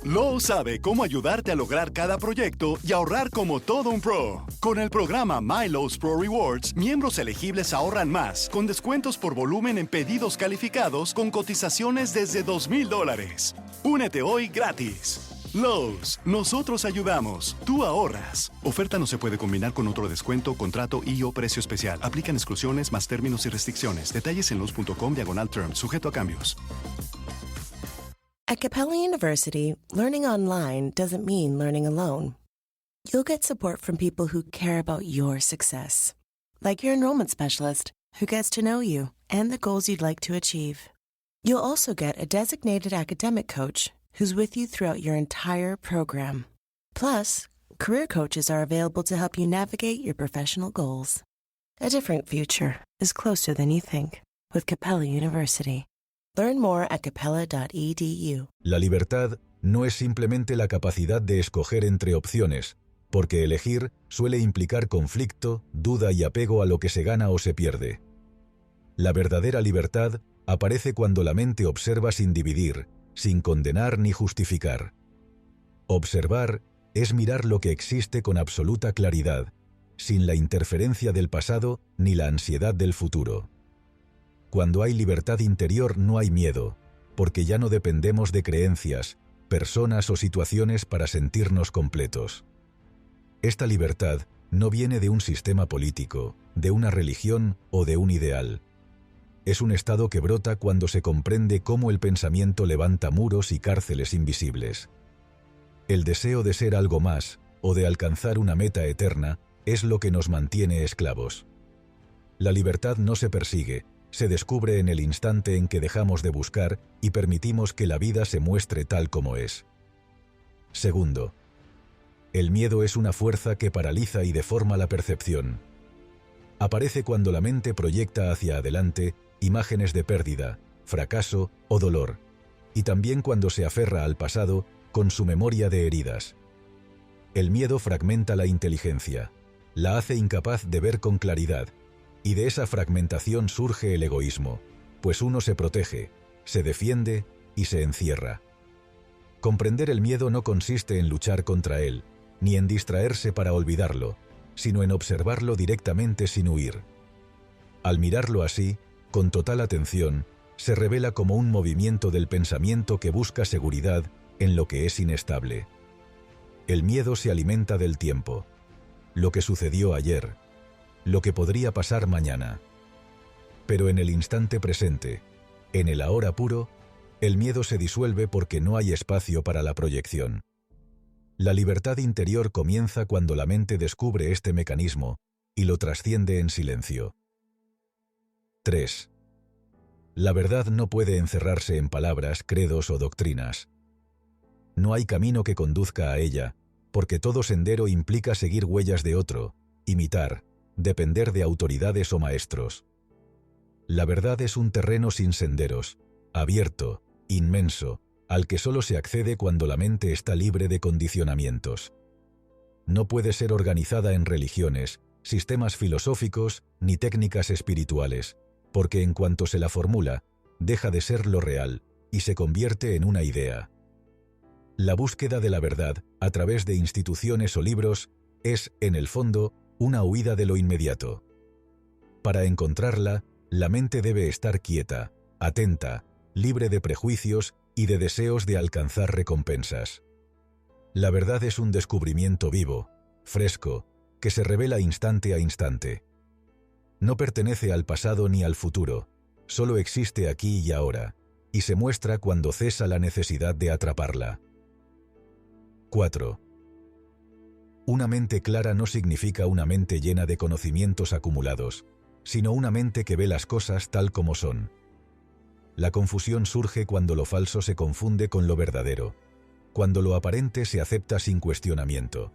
Lowe's sabe cómo ayudarte a lograr cada proyecto y ahorrar como todo un pro. Con el programa My Lowe's Pro Rewards, miembros elegibles ahorran más, con descuentos por volumen en pedidos calificados con cotizaciones desde $2,000. Únete hoy gratis. Lowe's, nosotros ayudamos, tú ahorras. Oferta no se puede combinar con otro descuento, contrato y o precio especial. Aplican exclusiones más términos y restricciones. Detalles en lowes.com/terms, sujeto a cambios. At Capella University, learning online doesn't mean learning alone. You'll get support from people who care about your success, like your enrollment specialist, who gets to know you and the goals you'd like to achieve. You'll also get a designated academic coach who's with you throughout your entire program. Plus, career coaches are available to help you navigate your professional goals. A different future is closer than you think with Capella University. Learn more at capella.edu. La libertad no es simplemente la capacidad de escoger entre opciones, porque elegir suele implicar conflicto, duda y apego a lo que se gana o se pierde. La verdadera libertad aparece cuando la mente observa sin dividir, sin condenar ni justificar. Observar es mirar lo que existe con absoluta claridad, sin la interferencia del pasado ni la ansiedad del futuro. Cuando hay libertad interior no hay miedo, porque ya no dependemos de creencias, personas o situaciones para sentirnos completos. Esta libertad no viene de un sistema político, de una religión o de un ideal. Es un estado que brota cuando se comprende cómo el pensamiento levanta muros y cárceles invisibles. El deseo de ser algo más, o de alcanzar una meta eterna, es lo que nos mantiene esclavos. La libertad no se persigue, se descubre en el instante en que dejamos de buscar y permitimos que la vida se muestre tal como es. Segundo, el miedo es una fuerza que paraliza y deforma la percepción. Aparece cuando la mente proyecta hacia adelante imágenes de pérdida, fracaso o dolor, y también cuando se aferra al pasado con su memoria de heridas. El miedo fragmenta la inteligencia, la hace incapaz de ver con claridad, y de esa fragmentación surge el egoísmo, pues uno se protege, se defiende y se encierra. Comprender el miedo no consiste en luchar contra él, ni en distraerse para olvidarlo, sino en observarlo directamente sin huir. Al mirarlo así, con total atención, se revela como un movimiento del pensamiento que busca seguridad en lo que es inestable. El miedo se alimenta del tiempo, lo que sucedió ayer, lo que podría pasar mañana. Pero en el instante presente, en el ahora puro, el miedo se disuelve porque no hay espacio para la proyección. La libertad interior comienza cuando la mente descubre este mecanismo y lo trasciende en silencio. 3. La verdad no puede encerrarse en palabras, credos o doctrinas. No hay camino que conduzca a ella, porque todo sendero implica seguir huellas de otro, imitar, depender de autoridades o maestros. La verdad es un terreno sin senderos, abierto, inmenso, al que solo se accede cuando la mente está libre de condicionamientos. No puede ser organizada en religiones, sistemas filosóficos ni técnicas espirituales, porque en cuanto se la formula, deja de ser lo real y se convierte en una idea. La búsqueda de la verdad, a través de instituciones o libros, es, en el fondo, una huida de lo inmediato. Para encontrarla, la mente debe estar quieta, atenta, libre de prejuicios y de deseos de alcanzar recompensas. La verdad es un descubrimiento vivo, fresco, que se revela instante a instante. No pertenece al pasado ni al futuro, solo existe aquí y ahora, y se muestra cuando cesa la necesidad de atraparla. 4. Una mente clara no significa una mente llena de conocimientos acumulados, sino una mente que ve las cosas tal como son. La confusión surge cuando lo falso se confunde con lo verdadero, cuando lo aparente se acepta sin cuestionamiento.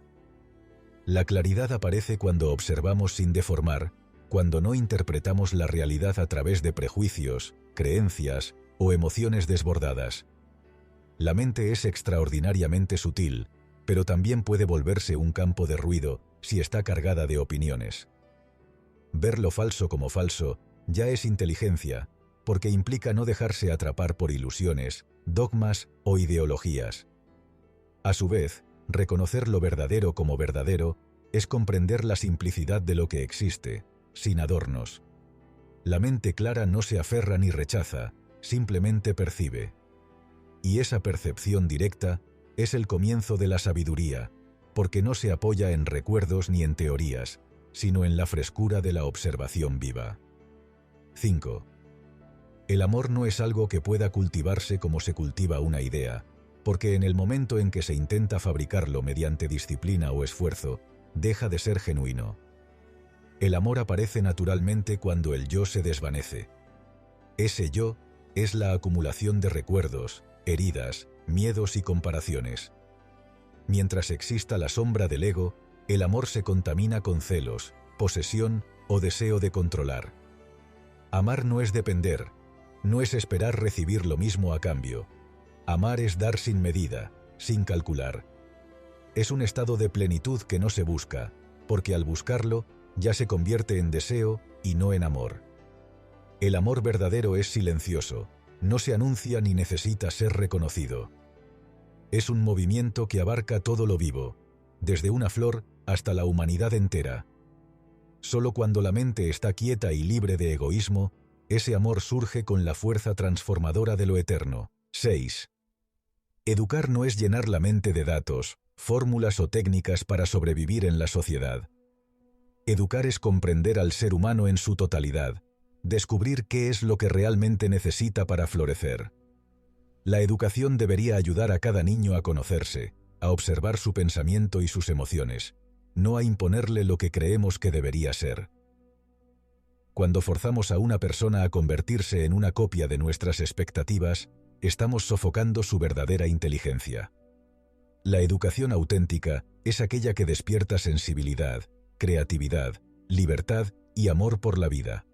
La claridad aparece cuando observamos sin deformar, cuando no interpretamos la realidad a través de prejuicios, creencias o emociones desbordadas. La mente es extraordinariamente sutil, pero también puede volverse un campo de ruido si está cargada de opiniones. Ver lo falso como falso ya es inteligencia, porque implica no dejarse atrapar por ilusiones, dogmas o ideologías. A su vez, reconocer lo verdadero como verdadero es comprender la simplicidad de lo que existe, sin adornos. La mente clara no se aferra ni rechaza, simplemente percibe. Y esa percepción directa es el comienzo de la sabiduría, porque no se apoya en recuerdos ni en teorías, sino en la frescura de la observación viva. 5. El amor no es algo que pueda cultivarse como se cultiva una idea, porque en el momento en que se intenta fabricarlo mediante disciplina o esfuerzo, deja de ser genuino. El amor aparece naturalmente cuando el yo se desvanece. Ese yo es la acumulación de recuerdos, heridas, miedos y comparaciones. Mientras exista la sombra del ego, el amor se contamina con celos, posesión o deseo de controlar. Amar no es depender, no es esperar recibir lo mismo a cambio. Amar es dar sin medida, sin calcular. Es un estado de plenitud que no se busca, porque al buscarlo ya se convierte en deseo y no en amor. El amor verdadero es silencioso, no se anuncia ni necesita ser reconocido. Es un movimiento que abarca todo lo vivo, desde una flor hasta la humanidad entera. Solo cuando la mente está quieta y libre de egoísmo, ese amor surge con la fuerza transformadora de lo eterno. 6. Educar no es llenar la mente de datos, fórmulas o técnicas para sobrevivir en la sociedad. Educar es comprender al ser humano en su totalidad, descubrir qué es lo que realmente necesita para florecer. La educación debería ayudar a cada niño a conocerse, a observar su pensamiento y sus emociones, no a imponerle lo que creemos que debería ser. Cuando forzamos a una persona a convertirse en una copia de nuestras expectativas, estamos sofocando su verdadera inteligencia. La educación auténtica es aquella que despierta sensibilidad, creatividad, libertad y amor por la vida.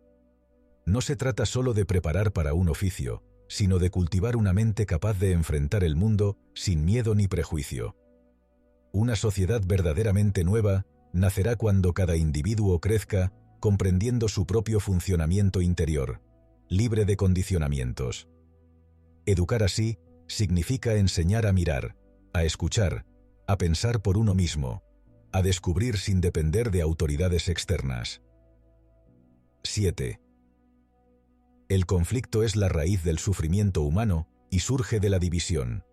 No se trata solo de preparar para un oficio, sino de cultivar una mente capaz de enfrentar el mundo sin miedo ni prejuicio. Una sociedad verdaderamente nueva nacerá cuando cada individuo crezca comprendiendo su propio funcionamiento interior, libre de condicionamientos. Educar así significa enseñar a mirar, a escuchar, a pensar por uno mismo, a descubrir sin depender de autoridades externas. 7. El conflicto es la raíz del sufrimiento humano y surge de la división.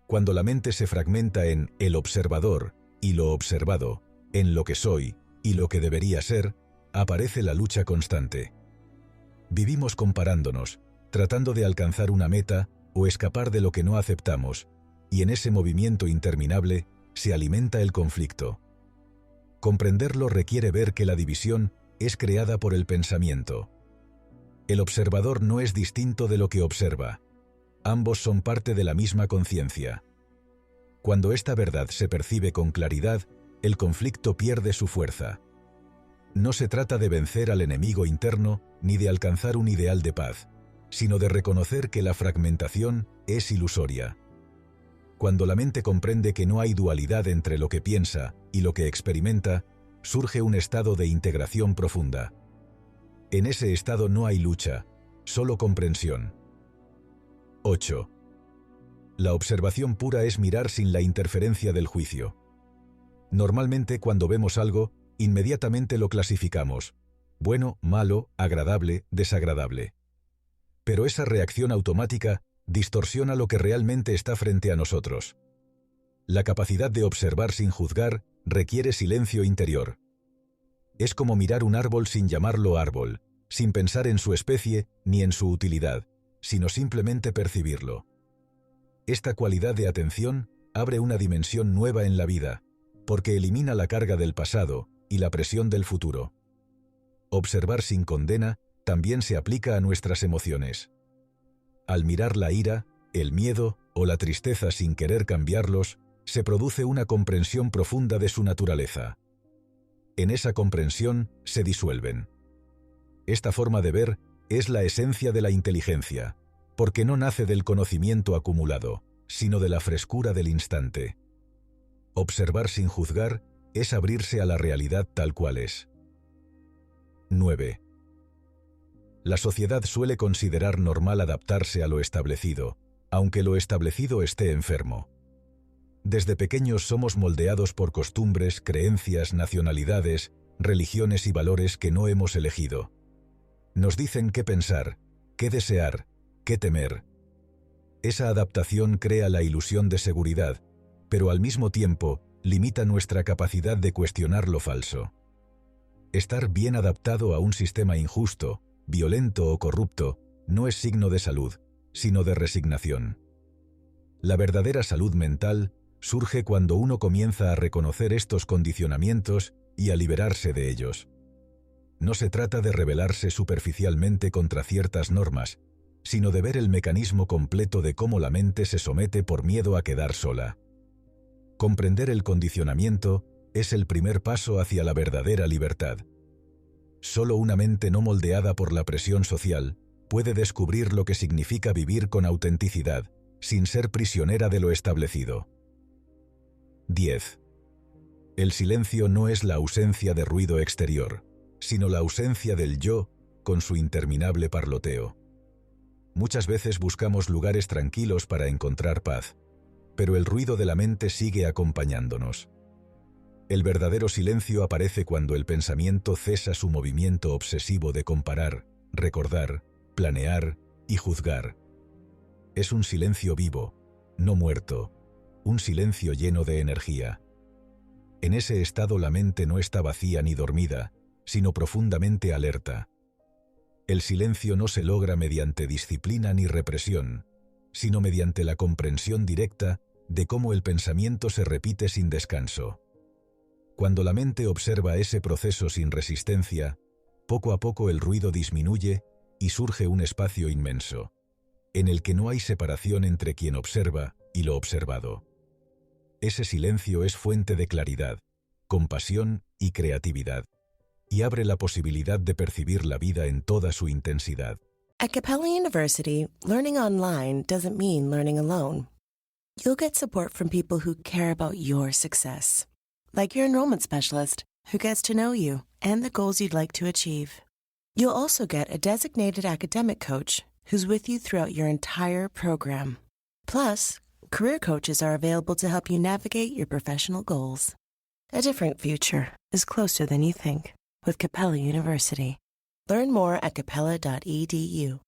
Cuando la mente se fragmenta en el observador y lo observado, en lo que soy y lo que debería ser, aparece la lucha constante. Vivimos comparándonos, tratando de alcanzar una meta o escapar de lo que no aceptamos, y en ese movimiento interminable se alimenta el conflicto. Comprenderlo requiere ver que la división es creada por el pensamiento. El observador no es distinto de lo que observa. Ambos son parte de la misma conciencia. Cuando esta verdad se percibe con claridad, el conflicto pierde su fuerza. No se trata de vencer al enemigo interno ni de alcanzar un ideal de paz, sino de reconocer que la fragmentación es ilusoria. Cuando la mente comprende que no hay dualidad entre lo que piensa y lo que experimenta, surge un estado de integración profunda. En ese estado no hay lucha, solo comprensión. 8. La observación pura es mirar sin la interferencia del juicio. Normalmente cuando vemos algo, inmediatamente lo clasificamos: bueno, malo, agradable, desagradable. Pero esa reacción automática distorsiona lo que realmente está frente a nosotros. La capacidad de observar sin juzgar requiere silencio interior. Es como mirar un árbol sin llamarlo árbol, sin pensar en su especie ni en su utilidad, sino simplemente percibirlo. Esta cualidad de atención abre una dimensión nueva en la vida, porque elimina la carga del pasado y la presión del futuro. Observar sin condena también se aplica a nuestras emociones. Al mirar la ira, el miedo o la tristeza sin querer cambiarlos, se produce una comprensión profunda de su naturaleza. En esa comprensión se disuelven. Esta forma de ver es la esencia de la inteligencia, porque no nace del conocimiento acumulado, sino de la frescura del instante. Observar sin juzgar es abrirse a la realidad tal cual es. 9. La sociedad suele considerar normal adaptarse a lo establecido, aunque lo establecido esté enfermo. Desde pequeños somos moldeados por costumbres, creencias, nacionalidades, religiones y valores que no hemos elegido. Nos dicen qué pensar, qué desear, qué temer. Esa adaptación crea la ilusión de seguridad, pero al mismo tiempo limita nuestra capacidad de cuestionar lo falso. Estar bien adaptado a un sistema injusto, violento o corrupto no es signo de salud, sino de resignación. La verdadera salud mental surge cuando uno comienza a reconocer estos condicionamientos y a liberarse de ellos. No se trata de rebelarse superficialmente contra ciertas normas, sino de ver el mecanismo completo de cómo la mente se somete por miedo a quedar sola. Comprender el condicionamiento es el primer paso hacia la verdadera libertad. Solo una mente no moldeada por la presión social puede descubrir lo que significa vivir con autenticidad, sin ser prisionera de lo establecido. 10. El silencio no es la ausencia de ruido exterior, sino la ausencia del yo con su interminable parloteo. Muchas veces buscamos lugares tranquilos para encontrar paz, pero el ruido de la mente sigue acompañándonos. El verdadero silencio aparece cuando el pensamiento cesa su movimiento obsesivo de comparar, recordar, planear y juzgar. Es un silencio vivo, no muerto, un silencio lleno de energía. En ese estado la mente no está vacía ni dormida, sino profundamente alerta. El silencio no se logra mediante disciplina ni represión, sino mediante la comprensión directa de cómo el pensamiento se repite sin descanso. Cuando la mente observa ese proceso sin resistencia, poco a poco el ruido disminuye y surge un espacio inmenso, en el que no hay separación entre quien observa y lo observado. Ese silencio es fuente de claridad, compasión y creatividad, y abre la posibilidad de percibir la vida en toda su intensidad. At Capella University, learning online doesn't mean learning alone. You'll get support from people who care about your success, like your enrollment specialist who gets to know you and the goals you'd like to achieve. You'll also get a designated academic coach who's with you throughout your entire program. Plus, career coaches are available to help you navigate your professional goals. A different future is closer than you think with Capella University. Learn more at capella.edu.